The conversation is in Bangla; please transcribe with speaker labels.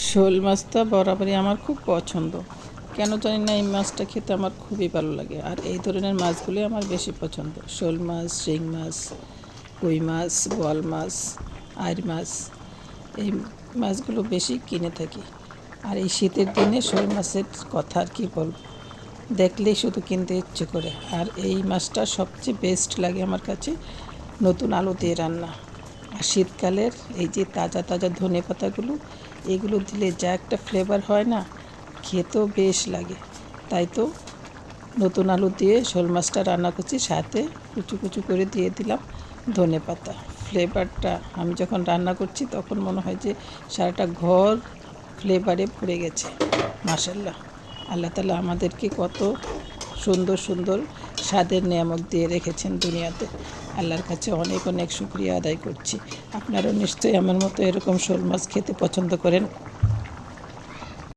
Speaker 1: শোল মাছটা বরাবরই আমার খুব পছন্দ। কেন জানি না, এই মাছটা খেতে আমার খুবই ভালো লাগে। আর এই ধরনের মাছগুলি আমার বেশি পছন্দ। শোল মাছ, শিং মাছ, কই মাছ, বোয়াল মাছ, আইড় মাছ, এই মাছগুলো বেশি কিনে থাকি। আর এই শীতের দিনে শোল মাছের কথা আর কি বলবো, দেখলেই শুধু কিনতে ইচ্ছে করে। আর এই মাছটা সবচেয়ে বেস্ট লাগে আমার কাছে নতুন আলু দিয়ে রান্না। আর শীতকালের এই যে তাজা তাজা ধনে পাতাগুলো, এগুলো দিলে যা একটা ফ্লেভার হয় না, খেতেও বেশ লাগে। তাই তো নতুন আলু দিয়ে শোল মাছটা রান্না করছি, সাথে কুচু কুচু করে দিয়ে দিলাম ধনে পাতা। ফ্লেভারটা আমি যখন রান্না করছি তখন মনে হয় যে সারাটা ঘর ফ্লেভারে ভরে গেছে। মাশাল্লাহ, আল্লাহ তাআলা আমাদেরকে কত সুন্দর সুন্দর স্বাদের নিয়ামক দিয়ে রেখেছেন দুনিয়াতে। আল্লাহর কাছে অনেক অনেক শুকরিয়া আদায় করছি। আপনারাও নিশ্চয়ই আমার মতো এরকম শোল মাছ খেতে পছন্দ করেন।